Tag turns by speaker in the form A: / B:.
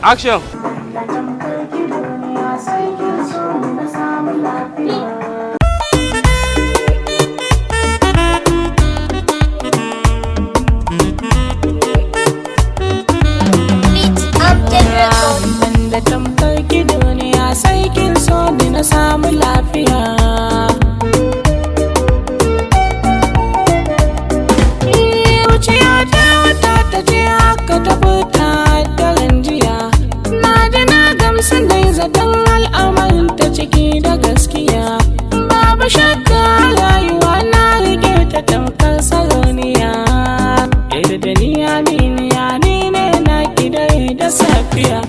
A: Action!
B: Da tamkar ki duniya sai kin so ni na samu lafiya. Wuciya ta wata ta ce haka ta fita daren jiya. Na ji na gamsu dai zaton al'amarin ta ciki da gaskiya. Babu shakka rayuwa na rike ta tamkar sarauniya. Da ni aminiya ni ne na ki dare da safiya.